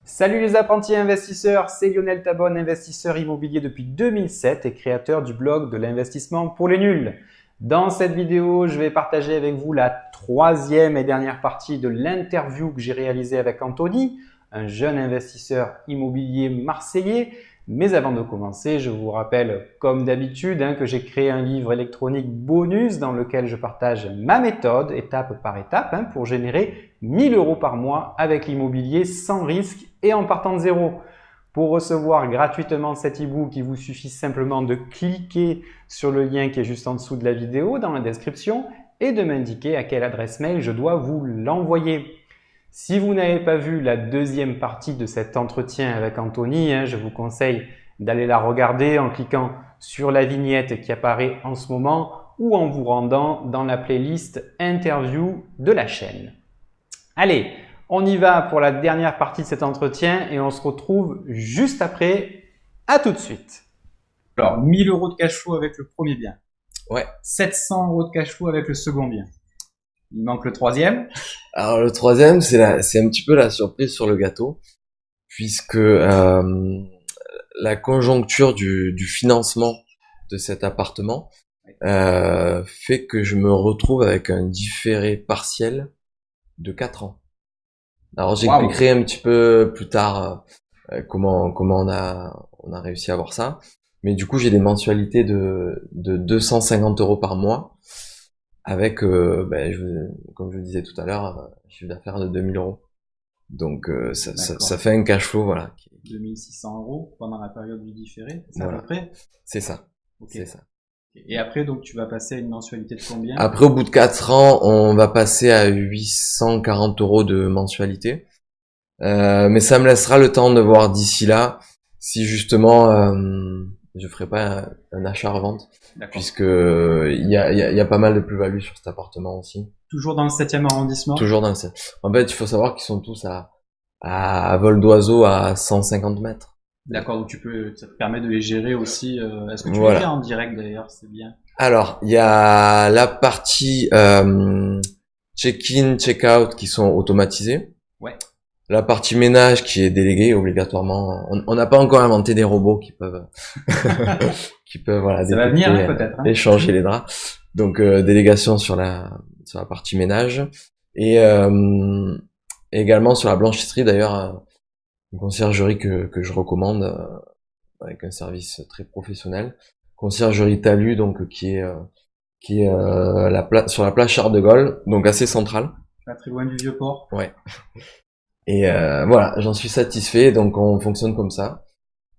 Salut les apprentis investisseurs, c'est Lionel Tabonne, investisseur immobilier depuis 2007 et créateur du blog de l'investissement pour les nuls. Dans cette vidéo, je vais partager avec vous la troisième et dernière partie de l'interview que j'ai réalisée avec Anthony, un jeune investisseur immobilier marseillais. Mais avant de commencer, je vous rappelle, comme d'habitude, que j'ai créé un livre électronique bonus dans lequel je partage ma méthode étape par étape pour générer 1000 € par mois avec l'immobilier sans risque et en partant de zéro. Pour recevoir gratuitement cet e-book, il vous suffit simplement de cliquer sur le lien qui est juste en dessous de la vidéo dans la description et de m'indiquer à quelle adresse mail je dois vous l'envoyer. Si vous n'avez pas vu la deuxième partie de cet entretien avec Anthony, je vous conseille d'aller la regarder en cliquant sur la vignette qui apparaît en ce moment ou en vous rendant dans la playlist interview de la chaîne. Allez, on y va pour la dernière partie de cet entretien et on se retrouve juste après. À tout de suite. Alors, 1000 € de cash flow avec le premier bien. Ouais. 700 € de cash flow avec le second bien. Il manque le troisième. Alors le troisième, c'est un petit peu la surprise sur le gâteau, puisque la conjoncture du financement de cet appartement fait que je me retrouve avec un différé partiel de 4 ans. Alors j'expliquerai un petit peu plus tard comment on a réussi à avoir ça, mais du coup j'ai des mensualités de 250 € par mois. Avec, comme je le disais tout à l'heure, un chiffre d'affaires de 2000 €. Donc ça fait un cash flow, voilà. 2600 € pendant la période du différé, c'est voilà. à peu près. C'est ça. Okay. C'est ça. Et après, donc tu vas passer à une mensualité de combien? Après, au bout de 4 ans, on va passer à 840 € de mensualité. Mais ça me laissera le temps de voir d'ici là si justement je ferai pas un achat-revente, puisque il y a pas mal de plus-value sur cet appartement aussi. Toujours dans le 7e arrondissement? Toujours dans le 7. En fait, il faut savoir qu'ils sont tous à vol d'oiseau à 150 mètres. D'accord, donc ça te permet de les gérer aussi. Est-ce que tu les fais en direct d'ailleurs? C'est bien. Alors, il y a la partie check-in, check-out qui sont automatisés. Ouais. La partie ménage qui est déléguée obligatoirement. On n'a pas encore inventé des robots qui peuvent voilà, ça va venir peut-être. Échanger les draps. Donc délégation sur la partie ménage et également sur la blanchisserie d'ailleurs, une conciergerie que je recommande avec un service très professionnel. Conciergerie Talus, donc qui est sur la place Charles de Gaulle, donc assez centrale. Pas très loin du Vieux-Port. Ouais. Et voilà, j'en suis satisfait, donc on fonctionne comme ça.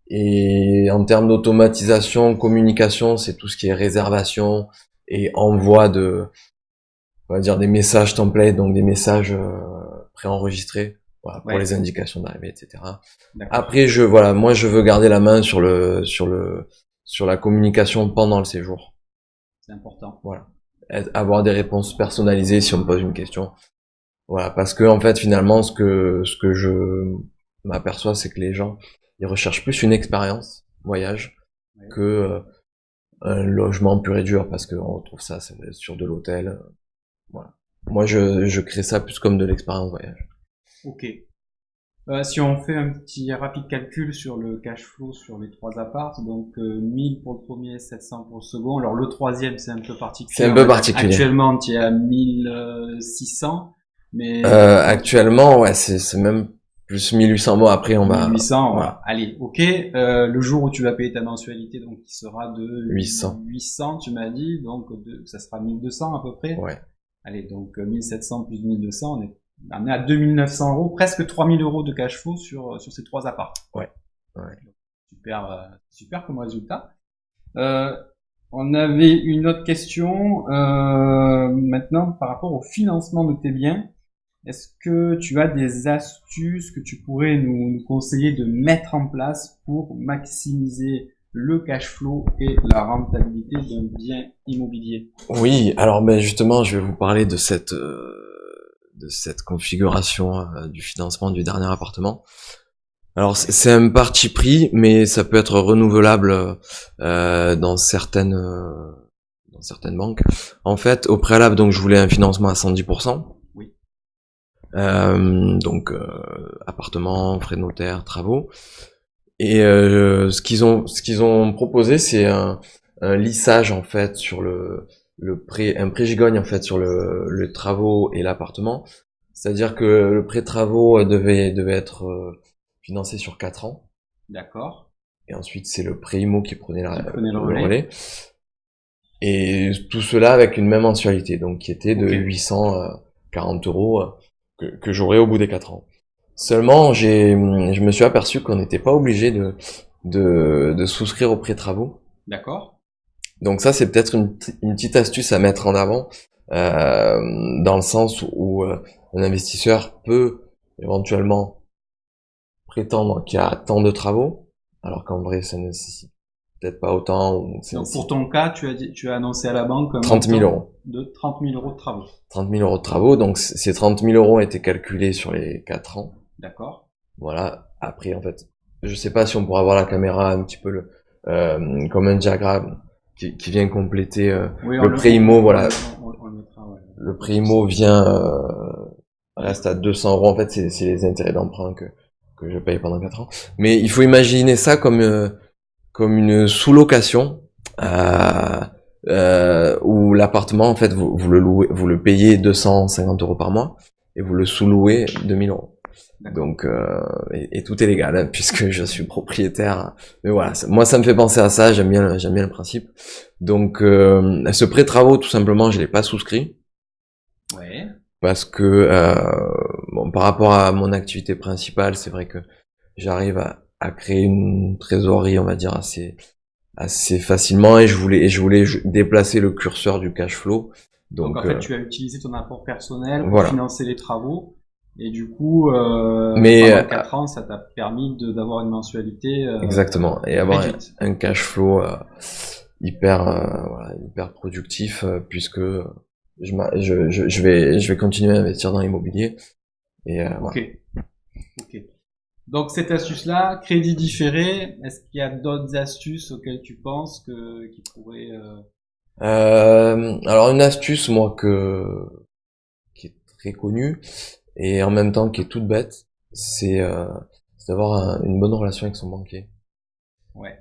Et en termes d'automatisation, communication, c'est tout ce qui est réservation et envoi on va dire des messages templates, donc des messages préenregistrés, voilà, pour les indications d'arrivée, etc. Après, moi je veux garder la main sur la communication pendant le séjour. C'est important. Voilà. Avoir des réponses personnalisées si on me pose une question. Voilà, parce que en fait finalement ce que je m'aperçois, c'est que les gens ils recherchent plus une expérience voyage que un logement pur et dur, parce qu'on retrouve ça sur de l'hôtel. Voilà. Moi je crée ça plus comme de l'expérience voyage. Ok. Si on fait un petit rapide calcul sur le cash flow sur les trois apparts, donc 1000 pour le premier, 700 pour le second. Alors le troisième c'est un peu particulier. C'est un peu particulier. Actuellement tu es à 1600. Mais actuellement, ouais, c'est même plus 1800 mois. Après, on va 1800. Voilà. Allez, ok. Le jour où tu vas payer ta mensualité, donc qui sera de 800, tu m'as dit, donc ça sera 1200 à peu près. Ouais. Allez, donc 1700 plus 1200, on est à 2900 €, presque 3000 € de cash flow sur ces trois apparts. Ouais. Super comme résultat. On avait une autre question maintenant par rapport au financement de tes biens. Est-ce que tu as des astuces que tu pourrais nous conseiller de mettre en place pour maximiser le cash flow et la rentabilité d'un bien immobilier? Oui, alors justement, je vais vous parler de cette configuration du financement du dernier appartement. Alors c'est un parti pris, mais ça peut être renouvelable dans certaines banques. En fait, au préalable, donc je voulais un financement à 110%. Oui. Donc appartement, frais de notaire, travaux. Et ce qu'ils ont proposé, c'est un lissage en fait sur un pré gigogne en fait sur le travaux et l'appartement. C'est-à-dire que le prêt travaux devait être financé sur 4 ans. D'accord. Et ensuite, c'est le prêt IMO qui prenait le relais. Et tout cela avec une même mensualité, donc qui était de 840 euros que j'aurais au bout des 4 ans. Seulement, je me suis aperçu qu'on n'était pas obligé de souscrire au prêt travaux. D'accord. Donc ça, c'est peut-être une petite astuce à mettre en avant, dans le sens où un investisseur peut éventuellement prétendre qu'il y a tant de travaux, alors qu'en vrai, ça ne nécessite peut-être pas autant. Donc pour ton cas, tu as annoncé à la banque un 30 000 euros. De 30 000 euros de travaux. 30 000 euros de travaux, donc ces 30 000 euros étaient calculés sur les 4 ans. D'accord. Voilà. Après, en fait, je sais pas si on pourra voir la caméra un petit peu comme un diagramme qui vient compléter le prêt IMO, voilà. On le mettra, ouais. Le prêt IMO vient reste à 200 euros. En fait, c'est les intérêts d'emprunt que je paye pendant 4 ans. Mais il faut imaginer ça comme une sous-location où l'appartement, en fait, vous le louez, vous le payez 250 euros par mois et vous le sous-louez 2000 euros. Donc et tout est légal, hein, puisque je suis propriétaire. Mais voilà, moi ça me fait penser à ça. J'aime bien le principe. Donc ce prêt travaux, tout simplement, je l'ai pas souscrit. Ouais. Parce que bon, par rapport à mon activité principale, c'est vrai que j'arrive à créer une trésorerie, on va dire assez facilement, et je voulais déplacer le curseur du cash flow. Donc en fait, tu as utilisé ton apport personnel pour voilà. financer les travaux. Et du coup, pendant 4 ans, ça t'a permis d'avoir une mensualité exactement, et avoir réduite. un cash flow hyper productif, puisque je vais continuer à investir dans l'immobilier. Et Ok. Donc cette astuce-là, crédit différé, est-ce qu'il y a d'autres astuces auxquelles tu penses qui pourraient alors une astuce, moi, qui est très connue et en même temps qui est toute bête, c'est d'avoir une bonne relation avec son banquier. Ouais.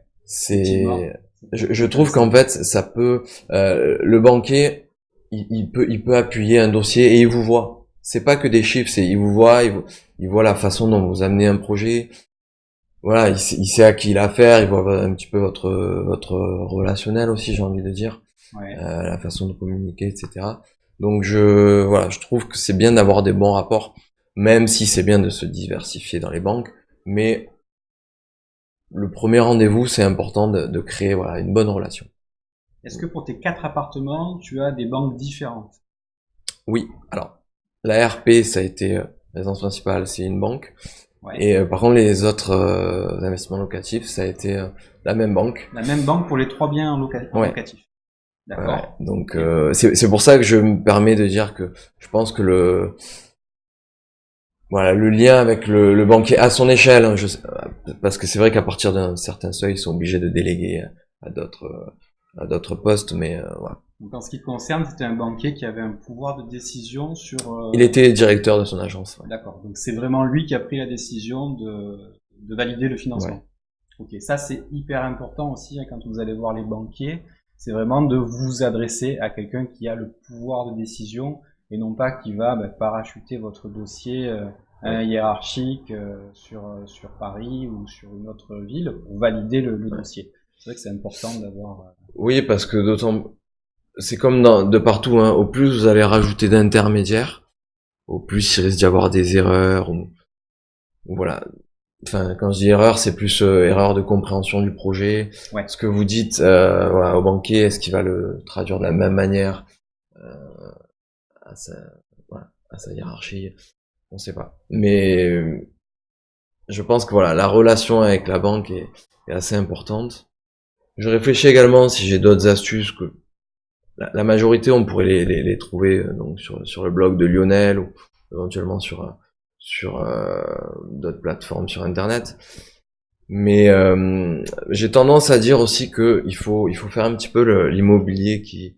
Je trouve qu'en fait, ça peut, le banquier, il peut appuyer un dossier et il vous voit. C'est pas que des chiffres, il vous voit, il voit la façon dont vous amenez un projet. Voilà, il sait à qui il a affaire, il voit un petit peu votre relationnel aussi, j'ai envie de dire. Ouais. La façon de communiquer, etc. Donc je trouve que c'est bien d'avoir des bons rapports, même si c'est bien de se diversifier dans les banques, mais le premier rendez-vous, c'est important de créer une bonne relation. Est-ce que pour tes 4 appartements, tu as des banques différentes? Oui, alors la RP, ça a été résidence principale, c'est une banque. Ouais. Et par contre, les autres investissements locatifs, ça a été la même banque. La même banque pour les 3 biens en locatif. D'accord. Ouais, donc c'est pour ça que je me permets de dire que je pense que le lien avec le banquier à son échelle, hein, parce que c'est vrai qu'à partir d'un certain seuil, ils sont obligés de déléguer à d'autres postes, mais voilà. Donc en ce qui te concerne, c'était un banquier qui avait un pouvoir de décision sur... Il était directeur de son agence. Ouais. D'accord, donc c'est vraiment lui qui a pris la décision de valider le financement. Ouais. Ok, ça c'est hyper important aussi, hein, quand vous allez voir les banquiers, c'est vraiment de vous adresser à quelqu'un qui a le pouvoir de décision et non pas qui va parachuter votre dossier hiérarchique sur Paris ou sur une autre ville pour valider le dossier. C'est vrai que c'est important d'avoir... Oui, parce que c'est comme de partout, hein, au plus vous allez rajouter d'intermédiaires, au plus il risque d'y avoir des erreurs ou voilà. Enfin, quand je dis erreur, c'est plus erreur de compréhension du projet. Ouais. Ce que vous dites au banquier, est-ce qu'il va le traduire de la même manière à sa hiérarchie? On sait pas. Mais je pense que la relation avec la banque est assez importante. Je réfléchis également si j'ai d'autres astuces que la majorité, on pourrait les trouver donc sur le blog de Lionel ou éventuellement sur d'autres plateformes sur internet. Mais j'ai tendance à dire aussi que il faut faire un petit peu l'immobilier qui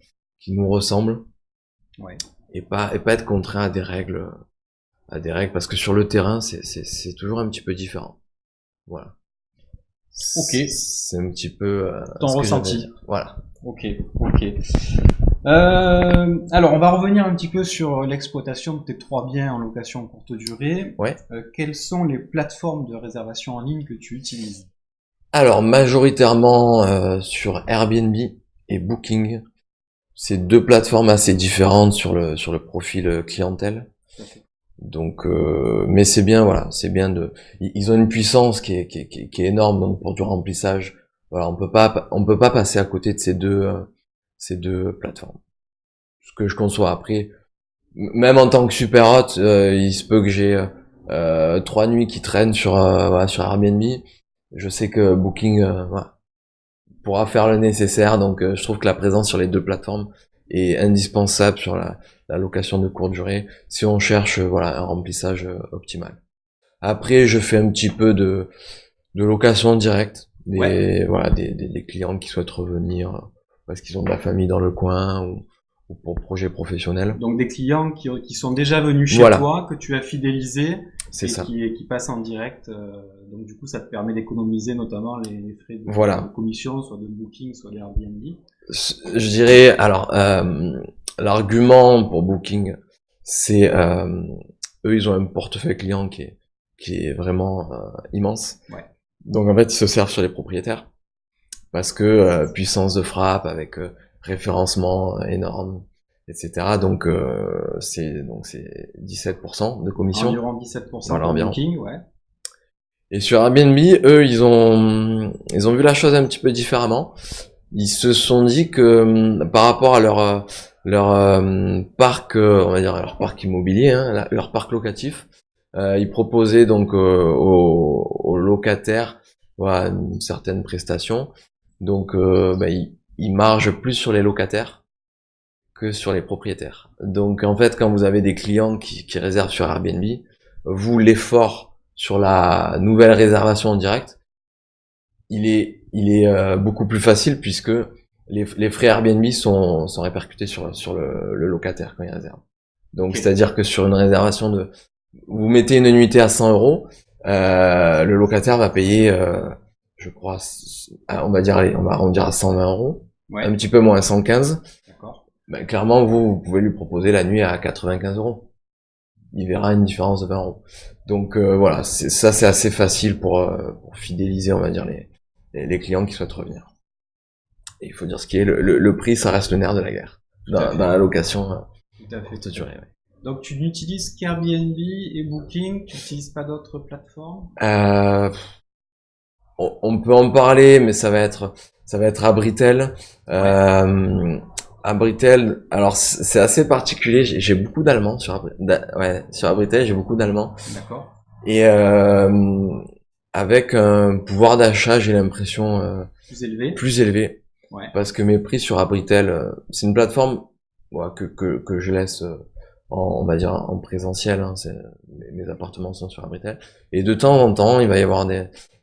nous ressemble. Ouais. Et pas être contraint à des règles à des règles, parce que sur le terrain, c'est toujours un petit peu différent. Voilà. Ok. C'est un petit peu ton ressenti. Voilà. Ok. Alors, on va revenir un petit peu sur l'exploitation de tes 3 biens en location courte durée. Ouais. Quelles sont les plateformes de réservation en ligne que tu utilises? Alors, majoritairement sur Airbnb et Booking. C'est 2 plateformes assez différentes sur le profil clientèle. Okay. Donc, mais c'est bien, voilà, c'est bien ils ont une puissance qui est énorme, donc pour du remplissage, voilà, on peut pas passer à côté de ces deux plateformes. Ce que je conçois après, même en tant que super hôte, il se peut que j'ai 3 nuits qui traînent sur Airbnb. Je sais que Booking, voilà, pourra faire le nécessaire, donc je trouve que la présence sur les 2 plateformes est indispensable sur la location de courte durée si on cherche voilà un remplissage optimal. Après, je fais un petit peu de location directe, des clients qui souhaitent revenir parce qu'ils ont de la famille dans le coin ou pour projet professionnel. Donc des clients qui sont déjà venus chez toi, que tu as fidélisés, c'est ça, qui passent en direct. Donc du coup, ça te permet d'économiser notamment les frais de commission, soit de Booking, soit d'Airbnb. Je dirais, alors, l'argument pour Booking, c'est eux, ils ont un portefeuille client qui est vraiment immense. Ouais. Donc en fait, ils se servent sur les propriétaires parce que puissance de frappe avec référencement énorme, etc. Donc c'est 17% de commission. Environ 17% voilà, pour Booking, ouais. Et sur Airbnb, eux, ils ont vu la chose un petit peu différemment. Ils se sont dit que par rapport à leur parc, on va dire leur parc immobilier, hein, leur parc locatif, ils proposaient donc aux locataires voilà, une certaine prestation. Donc ils margent plus sur les locataires que sur les propriétaires. Donc en fait, quand vous avez des clients qui réservent sur Airbnb, vous l'effort sur la nouvelle réservation en direct, il est beaucoup plus facile puisque les frais Airbnb sont répercutés sur le locataire quand il réserve. Donc c'est-à-dire que sur une réservation vous mettez une nuitée à 100 €, le locataire va payer, je crois, on va arrondir à 120 €, un petit peu moins, 115. D'accord. Ben, clairement, vous pouvez lui proposer la nuit à 95 €. Il verra une différence de 20 €. Donc voilà, c'est assez facile pour fidéliser, on va dire, les clients qui souhaitent revenir. Et il faut dire ce qui est, le prix, ça reste le nerf de la guerre dans la location courte durée. Ouais. Donc tu n'utilises qu'Airbnb et Booking, tu n'utilises pas d'autres plateformes? On peut en parler, mais ça va être Abritel. Abritel, alors c'est assez particulier. J'ai beaucoup d'Allemands sur Abritel, j'ai beaucoup d'Allemands. D'accord. Et avec un pouvoir d'achat, j'ai l'impression plus élevé. Ouais. Parce que mes prix sur Abritel, c'est une plateforme que je laisse on va dire en présentiel. Hein, mes appartements sont sur Abritel. Et de temps en temps, il va y avoir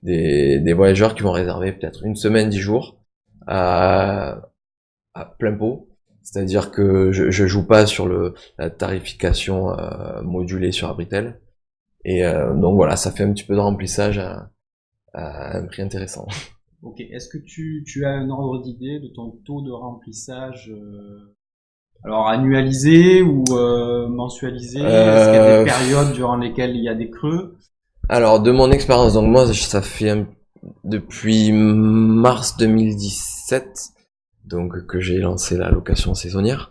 des voyageurs qui vont réserver peut-être une semaine, 10 jours à plein pot. C'est-à-dire que je joue pas sur la tarification modulée sur Abritel. Et donc voilà, ça fait un petit peu de remplissage à un prix intéressant. Ok, est-ce que tu as un ordre d'idée de ton taux de remplissage alors annualisé ou mensualisé? Est-ce qu'il y a des périodes durant lesquelles il y a des creux? Alors de mon expérience, donc moi ça fait depuis mars 2017 donc que j'ai lancé la location saisonnière.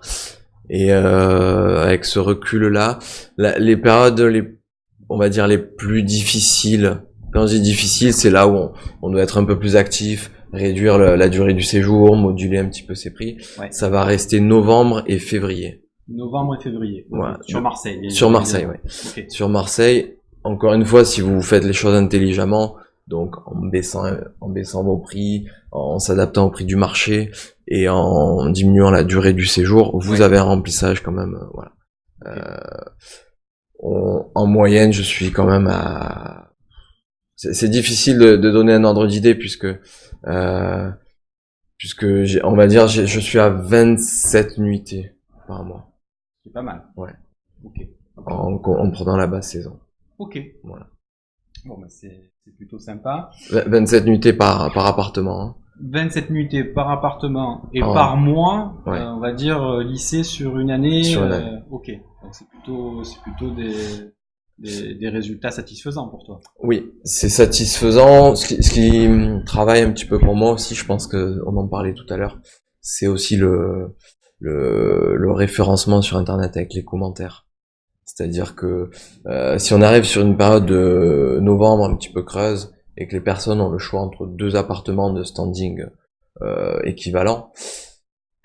Et avec ce recul-là, les périodes on va dire les plus difficiles. Quand je dis difficile, c'est là où on doit être un peu plus actif, réduire la durée du séjour, moduler un petit peu ses prix. Ouais. Ça va rester novembre et février. Novembre et février. Voilà. Sur Marseille. Sur Marseille, oui. Okay. Sur Marseille, encore une fois, si vous faites les choses intelligemment, donc en baissant vos prix, en s'adaptant au prix du marché et en diminuant la durée du séjour, vous avez un remplissage quand même. Voilà. En moyenne, je suis quand même à... C'est difficile de donner un ordre d'idée puisque on va dire je suis à 27 nuitées par mois. C'est pas mal. Ouais. Ok. en prenant la basse saison. Ok. Voilà. Bon, bah c'est plutôt sympa. 27 nuitées par appartement. Hein. 27 nuitées par appartement et par mois, ouais. On va dire lissé sur une année. Sur une année. Ok. Donc c'est plutôt des résultats satisfaisants pour toi. Oui, c'est satisfaisant. Ce qui travaille un petit peu pour moi aussi, je pense que on en parlait tout à l'heure, c'est aussi le référencement sur Internet avec les commentaires. C'est-à-dire que si on arrive sur une période de novembre un petit peu creuse et que les personnes ont le choix entre deux appartements de standing équivalents,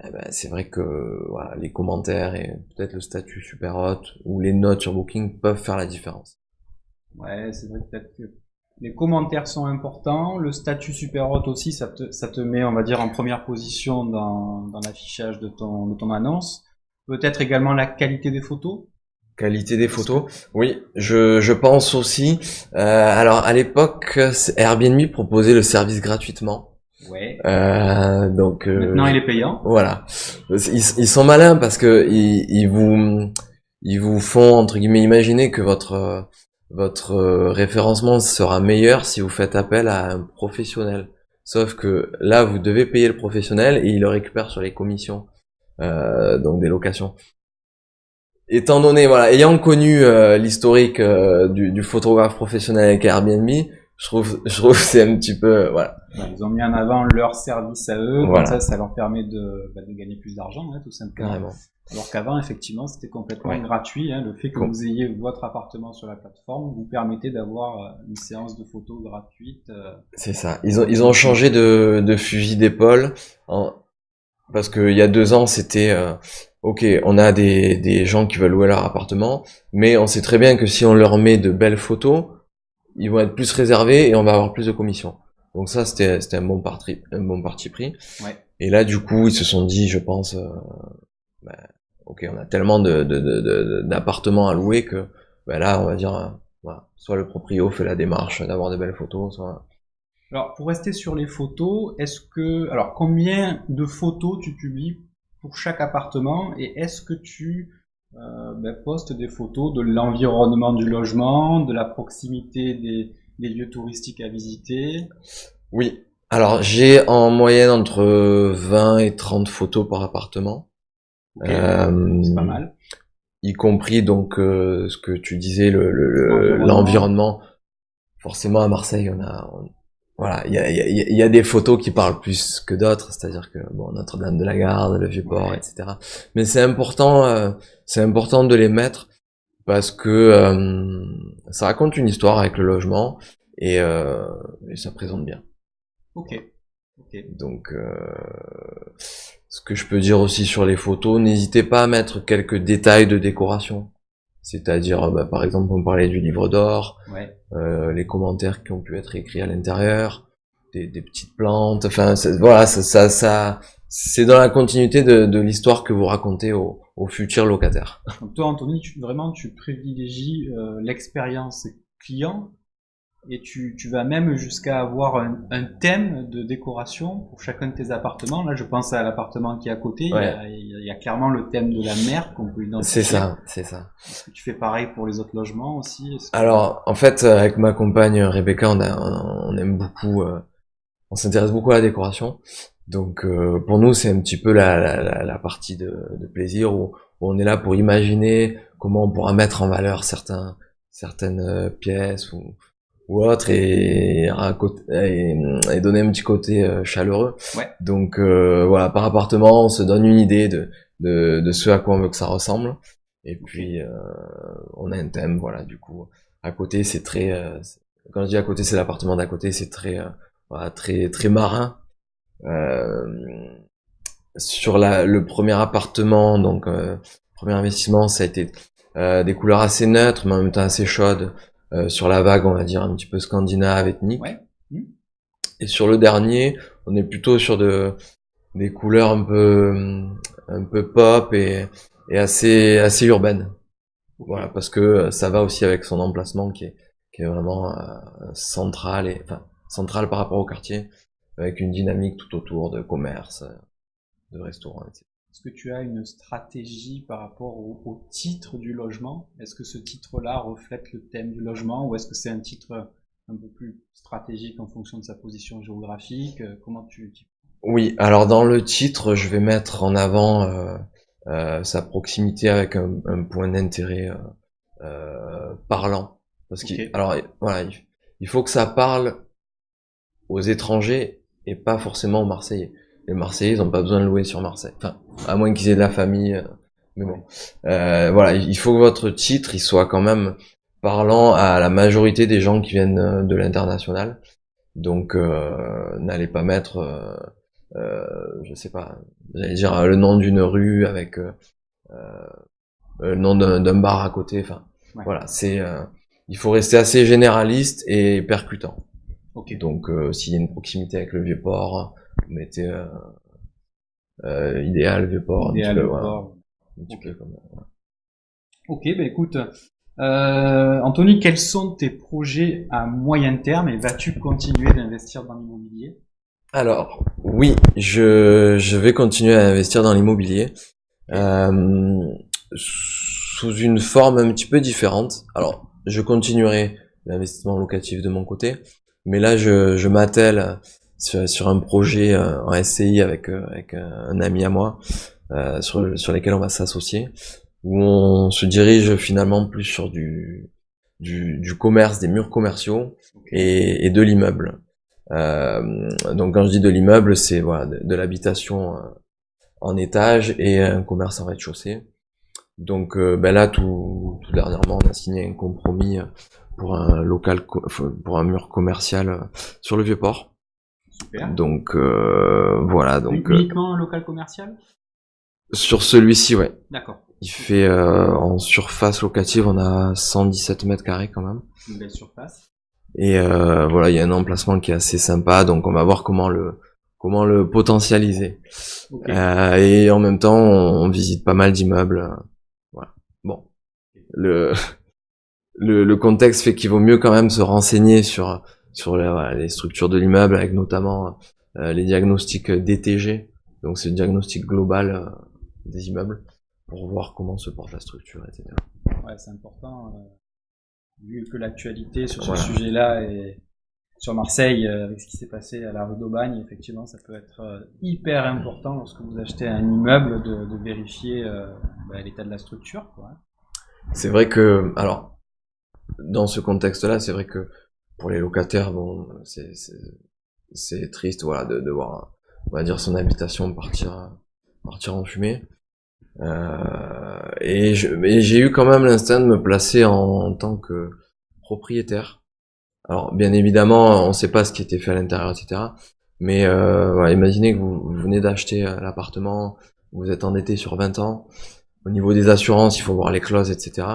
eh ben, c'est vrai que voilà, les commentaires et peut-être le statut super hot ou les notes sur Booking peuvent faire la différence. Ouais, c'est vrai peut-être que les commentaires sont importants, le statut super hot aussi, ça te met, on va dire, en première position dans l'affichage de ton annonce. Peut-être également la qualité des photos. Qualité des photos, oui, je pense aussi. Alors à l'époque, Airbnb proposait le service gratuitement. Ouais. Donc maintenant il est payant. Voilà, ils sont malins parce que ils vous font entre guillemets imaginer que votre référencement sera meilleur si vous faites appel à un professionnel. Sauf que là, vous devez payer le professionnel et il le récupère sur les commissions, donc des locations. Étant donné, voilà, ayant connu l'historique du photographe professionnel avec Airbnb, je trouve que c'est un petit peu, voilà. Ils ont mis en avant leur service à eux, Voilà. comme ça leur permet de gagner plus d'argent, hein, tout simplement. Carrément. Alors qu'avant, effectivement, c'était complètement gratuit. Hein, le fait que vous ayez votre appartement sur la plateforme vous permettait d'avoir une séance de photos gratuite. C'est ça. Ils ont changé de fusil d'épaule. Parce que il y a 2 ans, c'était ok, on a des gens qui veulent louer leur appartement, mais on sait très bien que si on leur met de belles photos, ils vont être plus réservés et on va avoir plus de commissions. Donc ça, c'était un bon parti pris. Ouais. Et là, du coup, ils se sont dit, je pense, ok, on a tellement d'appartements à louer que là, on va dire, voilà, soit le proprio fait la démarche d'avoir de belles photos, soit... Alors, pour rester sur les photos, alors, combien de photos tu publies pour chaque appartement et est-ce que tu postes des photos de l'environnement du logement, de la proximité des lieux touristiques à visiter? Oui. Alors, j'ai en moyenne entre 20 et 30 photos par appartement. Okay. C'est pas mal. Y compris donc ce que tu disais, l'environnement. Forcément, à Marseille, voilà, il y a des photos qui parlent plus que d'autres, c'est-à-dire que bon, Notre-Dame de la Garde, le Vieux-Port, etc. Mais c'est important de les mettre parce que ça raconte une histoire avec le logement et ça présente bien. Ok. Donc, ce que je peux dire aussi sur les photos, n'hésitez pas à mettre quelques détails de décoration. C'est-à-dire, par exemple, on parlait du livre d'or, les commentaires qui ont pu être écrits à l'intérieur, des petites plantes, enfin, voilà, ça, c'est dans la continuité de l'histoire que vous racontez aux futurs locataires. Donc toi, Anthony, tu privilégies l'expérience client et tu vas même jusqu'à avoir un thème de décoration pour chacun de tes appartements. Là, je pense à l'appartement qui est à côté. Il y a clairement le thème de la mer qu'on peut identifier. C'est ça. Est-ce que tu fais pareil pour les autres logements aussi? Alors, en fait, avec ma compagne Rebecca, on aime beaucoup, on s'intéresse beaucoup à la décoration. Donc, pour nous, c'est un petit peu la partie de plaisir où on est là pour imaginer comment on pourra mettre en valeur certaines pièces ou autre et donner un petit côté chaleureux. Donc voilà, par appartement, on se donne une idée de ce à quoi on veut que ça ressemble. Et puis on a un thème, voilà, du coup. À côté, c'est très quand je dis à côté, c'est l'appartement d'à côté, c'est très voilà, très marin. Sur le premier appartement, donc premier investissement, ça a été des couleurs assez neutres, mais en même temps assez chaudes. Sur la vague, on va dire un petit peu scandinave, ethnique. Et sur le dernier, on est plutôt sur des couleurs un peu pop et assez urbaines. Voilà, parce que ça va aussi avec son emplacement qui est vraiment central central par rapport au quartier, avec une dynamique tout autour de commerce, de restaurants, etc. est-ce que tu as une stratégie par rapport au titre du logement? Est-ce que ce titre-là reflète le thème du logement ou est-ce que c'est un titre un peu plus stratégique en fonction de sa position géographique? Comment tu... Oui, alors dans le titre, je vais mettre en avant sa proximité avec un point d'intérêt parlant. Parce Ok. alors voilà, il faut que ça parle aux étrangers et pas forcément aux Marseillais. Les Marseillais, ils ont pas besoin de louer sur Marseille. Enfin, à moins qu'ils aient de la famille. Mais bon, voilà, il faut que votre titre, il soit quand même parlant à la majorité des gens qui viennent de l'international. Donc, n'allez pas mettre, je sais pas, j'allais dire le nom d'une rue avec le nom d'un bar à côté. Enfin, voilà, il faut rester assez généraliste et percutant. Ok. Donc, s'il y a une proximité avec le Vieux-Port, vous mettez idéal Vieux-Port, Idéal un Vieux-Port. petit peu comme ça. Ok, bah écoute, Anthony, quels sont tes projets à moyen terme et vas-tu continuer d'investir dans l'immobilier? Alors, oui, je vais continuer à investir dans l'immobilier sous une forme un petit peu différente. Alors, je continuerai l'investissement locatif de mon côté, mais là, je m'attelle sur un projet en SCI avec un ami à moi sur lesquels on va s'associer, où on se dirige finalement plus sur du commerce, des murs commerciaux et de l'immeuble. Donc quand je dis de l'immeuble, c'est voilà de l'habitation en étage et un commerce en rez-de-chaussée. Donc ben là tout dernièrement on a signé un compromis pour un pour un mur commercial sur le Vieux-Port. Super. Donc voilà Uniquement un local commercial? Sur celui-ci, ouais. D'accord. Il fait en surface locative, on a 117 mètres carrés quand même. Une belle surface. Et voilà, il y a un emplacement qui est assez sympa, donc on va voir comment le potentialiser. Okay. Et en même temps, on visite pas mal d'immeubles. Voilà. Bon, le contexte fait qu'il vaut mieux quand même se renseigner sur les structures de l'immeuble, avec notamment les diagnostics DTG, donc c'est le diagnostic global des immeubles, pour voir comment se porte la structure, etc. Ouais, c'est important, vu que l'actualité sur ce sujet-là est sur Marseille, avec ce qui s'est passé à la rue d'Aubagne, effectivement, ça peut être hyper important lorsque vous achetez un immeuble de vérifier l'état de la structure, quoi. C'est vrai que, alors, dans ce contexte-là, c'est vrai que pour les locataires, bon, c'est triste, voilà, de voir, on va dire, son habitation partir en fumée. Et j'ai eu quand même l'instinct de me placer en tant que propriétaire. Alors, bien évidemment, on sait pas ce qui était fait à l'intérieur, etc. Mais voilà, imaginez que vous venez d'acheter l'appartement, vous êtes endetté sur 20 ans. Au niveau des assurances, il faut voir les clauses, etc.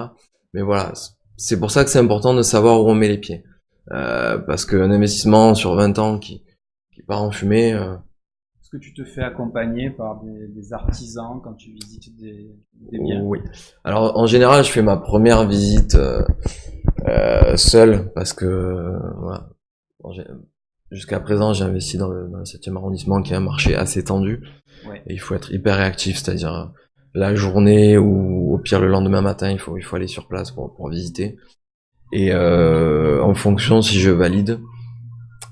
Mais voilà, c'est pour ça que c'est important de savoir où on met les pieds. Parce qu'un investissement sur 20 ans qui part en fumée... Est-ce que tu te fais accompagner par des artisans quand tu visites des biens? Oui. Alors, en général, je fais ma première visite seul, parce que voilà, jusqu'à présent, j'ai investi dans le 7e arrondissement, qui est un marché assez tendu. Ouais. Et il faut être hyper réactif, c'est-à-dire la journée ou au pire le lendemain matin, il faut aller sur place pour visiter. Et en fonction, si je valide,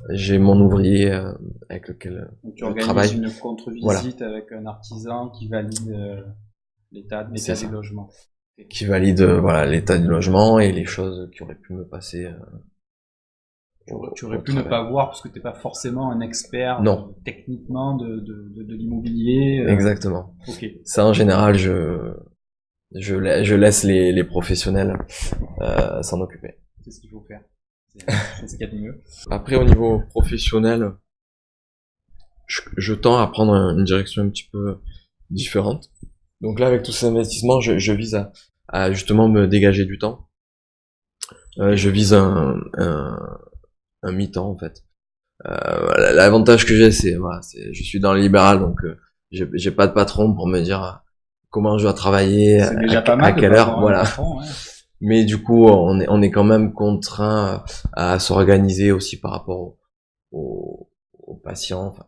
j'ai mon ouvrier avec lequel tu je travaille. une contre-visite avec un artisan qui valide l'état des logements. Qui valide voilà l'état du logement et les choses qui auraient pu me passer. Tu aurais pu ne pas voir parce que t'es pas forcément un expert techniquement de l'immobilier. Exactement. Ok. Ça en général, je laisse les professionnels s'en occuper. C'est ce qu'il faut faire. C'est ce qu'il y a de mieux. Après, au niveau professionnel, je tends à prendre une direction un petit peu différente. Donc là, avec tous ces investissements, je vise à justement me dégager du temps. Je vise un mi-temps en fait. L'avantage que j'ai, c'est je suis dans le libéral, donc j'ai pas de patron pour me dire comment je dois travailler, à quelle heure, voilà. Patron, ouais. Mais du coup, on est quand même contraint à s'organiser aussi par rapport aux patients. Enfin,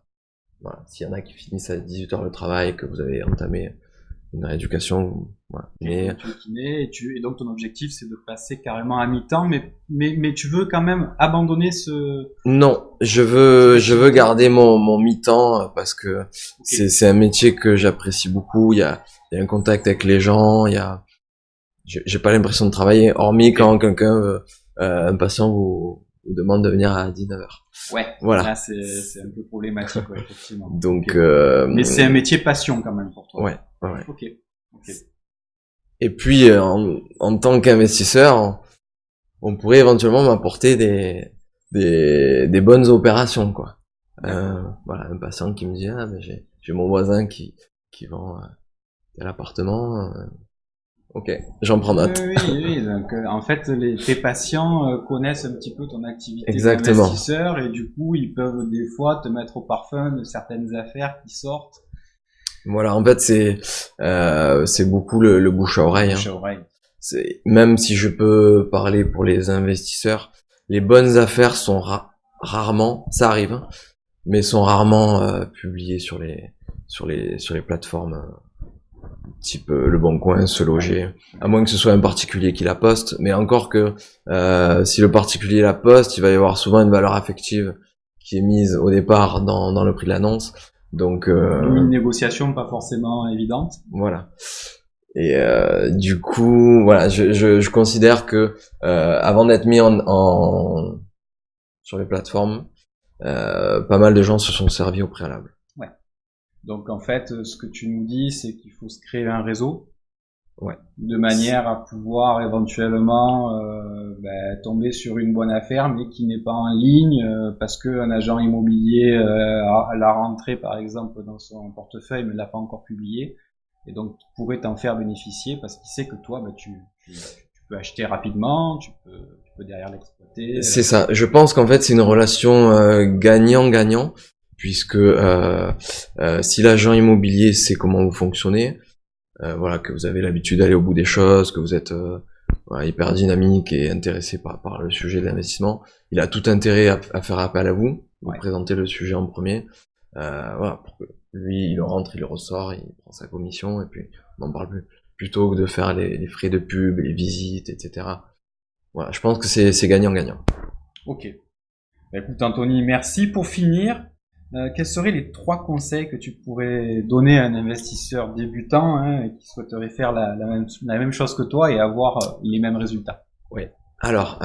voilà, s'il y en a qui finissent à 18h le travail, que vous avez entamé une rééducation, voilà. Mais tu es kiné et donc ton objectif c'est de passer carrément à mi-temps, mais tu veux quand même abandonner ce... Non, je veux garder mon mi-temps parce que c'est un métier que j'apprécie beaucoup. Il y a un contact avec les gens, j'ai pas l'impression de travailler, hormis quand quelqu'un, un patient vous demande de venir à 19h. Ouais, voilà. Là c'est un peu problématique, effectivement. Donc, mais c'est un métier passion quand même pour toi. Ouais. Ok. Et puis, en tant qu'investisseur, on pourrait éventuellement m'apporter des bonnes opérations, quoi. Voilà, un patient qui me dit, ah, ben j'ai mon voisin qui vend tel appartement. Ok, j'en prends note. Oui. Donc, en fait, tes patients connaissent un petit peu ton activité d'investisseur et du coup, ils peuvent des fois te mettre au parfum de certaines affaires qui sortent. Voilà, en fait, c'est beaucoup le bouche à oreille. Bouche à oreille. Même si je peux parler pour les investisseurs, les bonnes affaires sont rarement, ça arrive, hein, mais sont rarement publiées sur les plateformes type Le Bon Coin, Se Loger, à moins que ce soit un particulier qui la poste. Mais encore que si le particulier la poste, il va y avoir souvent une valeur affective qui est mise au départ dans le prix de l'annonce. Donc une négociation pas forcément évidente. Voilà. Et du coup, voilà, je considère que avant d'être mis sur les plateformes, pas mal de gens se sont servis au préalable. Ouais. Donc en fait, ce que tu nous dis, c'est qu'il faut se créer un réseau. Ouais. De manière à pouvoir éventuellement tomber sur une bonne affaire, mais qui n'est pas en ligne parce que un agent immobilier l'a rentré par exemple dans son portefeuille, mais l'a pas encore publié, et donc pourrait t'en faire bénéficier parce qu'il sait que toi, tu peux acheter rapidement, tu peux derrière l'exploiter. C'est ça. Je pense qu'en fait c'est une relation gagnant-gagnant, puisque si l'agent immobilier sait comment vous fonctionnez, voilà, que vous avez l'habitude d'aller au bout des choses, que vous êtes hyper dynamique et intéressé par le sujet de l'investissement, il a tout intérêt à faire appel à vous, vous présenter le sujet en premier, voilà, pour que lui il rentre, il ressort, il prend sa commission et puis on n'en parle plus, plutôt que de faire les frais de pub, les visites, etc. Voilà, je pense que c'est gagnant-gagnant. Ok. Écoute Anthony, merci. Pour finir, quels seraient les 3 conseils que tu pourrais donner à un investisseur débutant qui souhaiterait faire la même chose que toi et avoir les mêmes résultats? Oui. Alors,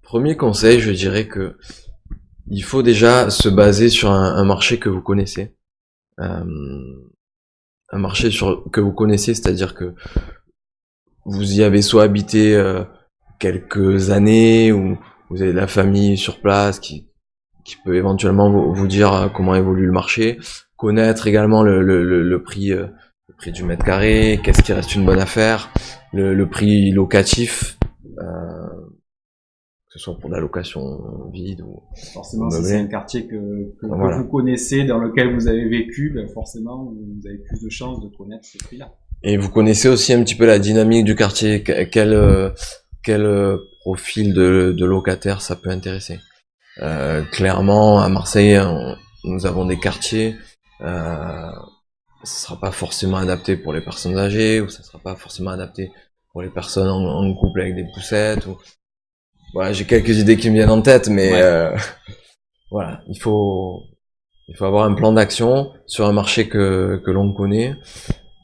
premier conseil, je dirais que il faut déjà se baser sur un marché que vous connaissez. Un marché que vous connaissez, c'est-à-dire que vous y avez soit habité quelques années, ou vous avez de la famille sur place qui peut éventuellement vous dire comment évolue le marché, connaître également le prix du mètre carré, qu'est-ce qui reste une bonne affaire, le prix locatif, que ce soit pour la location vide ou forcément si c'est un quartier que vous connaissez, dans lequel vous avez vécu, forcément vous avez plus de chances de connaître ces prix-là. Et vous connaissez aussi un petit peu la dynamique du quartier, quel profil de locataire ça peut intéresser. Clairement, à Marseille, nous avons des quartiers, ça sera pas forcément adapté pour les personnes âgées, ou ça sera pas forcément adapté pour les personnes en couple avec des poussettes. Voilà, j'ai quelques idées qui me viennent en tête, mais voilà, il faut avoir un plan d'action sur un marché que l'on connaît.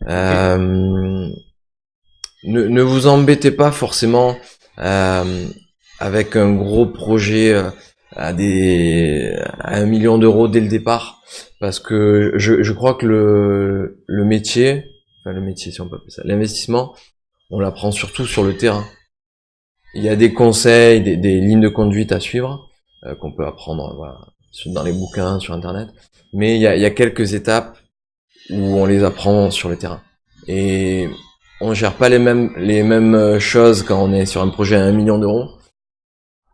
Ne vous embêtez pas forcément avec un gros projet à 1 million d'euros dès le départ, parce que je crois que le métier si on peut appeler ça, l'investissement, on l'apprend surtout sur le terrain. Il y a des conseils, des lignes de conduite à suivre qu'on peut apprendre dans les bouquins, sur internet, mais il y a quelques étapes où on les apprend sur le terrain, et on gère pas les mêmes choses quand on est sur un projet à 1 million d'euros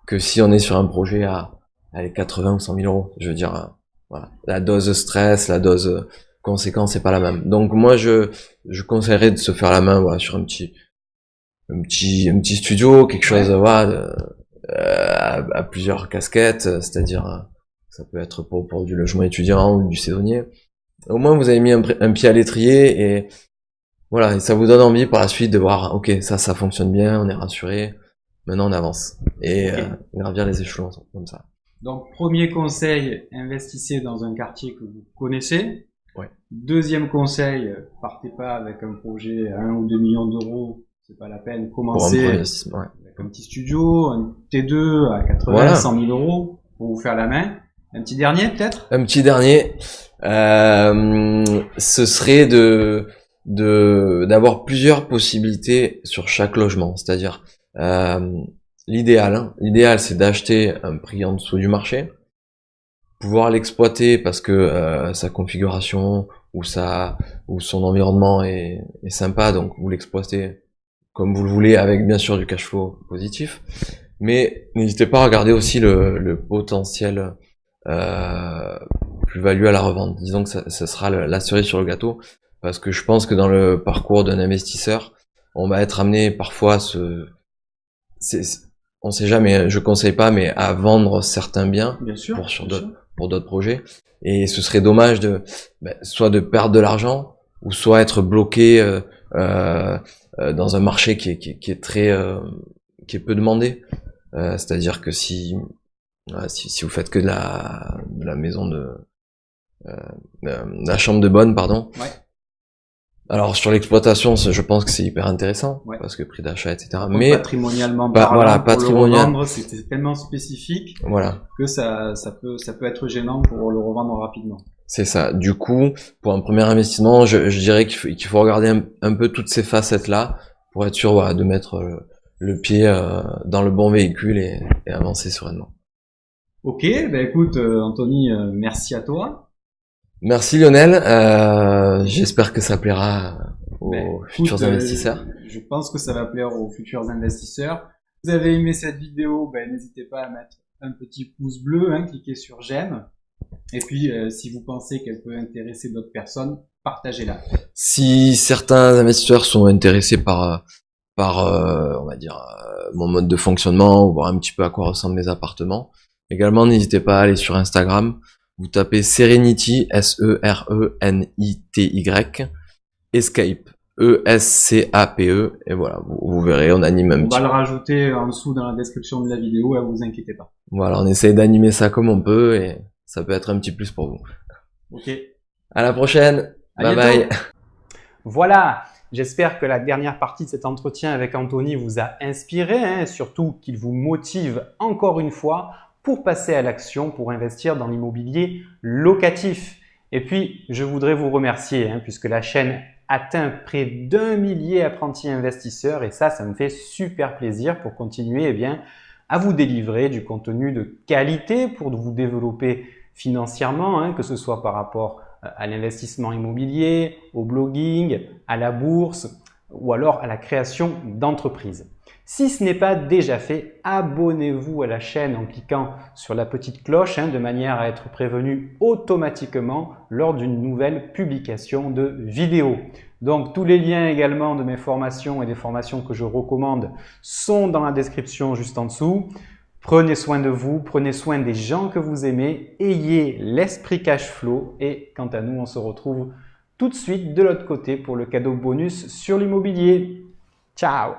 que si on est sur un projet à 80 ou 100 000 euros. Je veux dire, voilà, la dose stress, la dose conséquence, c'est pas la même. Donc moi, je conseillerais de se faire la main, sur un petit studio, quelque chose, à plusieurs casquettes, c'est-à-dire Ça peut être pour du logement étudiant ou du saisonnier. Au moins, vous avez mis un pied à l'étrier et voilà, et ça vous donne envie par la suite de voir, ok, ça fonctionne bien, on est rassuré. Maintenant, on avance et gravir les échelons comme ça. Donc, premier conseil, investissez dans un quartier que vous connaissez. Ouais. Deuxième conseil, partez pas avec un projet à 1 ou 2 millions d'euros. C'est pas la peine. Commencez avec un petit studio, un T2 à 80, 100 000 euros pour vous faire la main. Un petit dernier, peut-être? Un petit dernier, ce serait d'avoir plusieurs possibilités sur chaque logement. C'est-à-dire, l'idéal, c'est d'acheter un prix en dessous du marché, pouvoir l'exploiter parce que sa configuration ou son environnement est sympa, donc vous l'exploitez comme vous le voulez avec bien sûr du cash flow positif. Mais n'hésitez pas à regarder aussi le potentiel plus-value à la revente. Disons que ça sera la cerise sur le gâteau, parce que je pense que dans le parcours d'un investisseur, on va être amené parfois on sait jamais, je conseille pas, mais à vendre certains biens pour d'autres projets. Et ce serait dommage soit de perdre de l'argent, ou soit être bloqué dans un marché qui est très qui est peu demandé. C'est-à-dire que si vous faites que de la maison de la chambre de bonne, pardon. Ouais. Alors sur l'exploitation, je pense que c'est hyper intéressant parce que prix d'achat, etc. Mais patrimonialement parlant, patrimonial, c'est tellement spécifique que ça peut être gênant pour le revendre rapidement. C'est ça. Du coup, pour un premier investissement, je dirais qu'il faut regarder un peu toutes ces facettes-là pour être sûr de mettre le pied dans le bon véhicule et avancer sereinement. Ok, écoute Anthony, merci à toi. Merci Lionel, j'espère que ça plaira aux futurs investisseurs. Je pense que ça va plaire aux futurs investisseurs. Si vous avez aimé cette vidéo, n'hésitez pas à mettre un petit pouce bleu, cliquez sur j'aime. Et puis, si vous pensez qu'elle peut intéresser d'autres personnes, partagez-la. Si certains investisseurs sont intéressés par on va dire, mon mode de fonctionnement, ou voir un petit peu à quoi ressemblent mes appartements, également n'hésitez pas à aller sur Instagram. Vous tapez Serenity, SERENITY, Escape, ESCAPE, et voilà, vous verrez, on anime un petit peu. On va le rajouter en dessous dans la description de la vidéo, vous inquiétez pas. Voilà, on essaye d'animer ça comme on peut, et ça peut être un petit plus pour vous. Ok. À la prochaine. Bye bye. Voilà. J'espère que la dernière partie de cet entretien avec Anthony vous a inspiré, surtout qu'il vous motive encore une fois pour passer à l'action, pour investir dans l'immobilier locatif. Et puis, je voudrais vous remercier puisque la chaîne atteint près d'1 millier apprentis investisseurs et ça me fait super plaisir pour continuer à vous délivrer du contenu de qualité pour vous développer financièrement, que ce soit par rapport à l'investissement immobilier, au blogging, à la bourse ou alors à la création d'entreprises. Si ce n'est pas déjà fait, abonnez-vous à la chaîne en cliquant sur la petite cloche de manière à être prévenu automatiquement lors d'une nouvelle publication de vidéo. Donc tous les liens également de mes formations et des formations que je recommande sont dans la description juste en dessous. Prenez soin de vous, prenez soin des gens que vous aimez, ayez l'esprit cash flow et quant à nous, on se retrouve tout de suite de l'autre côté pour le cadeau bonus sur l'immobilier. Ciao!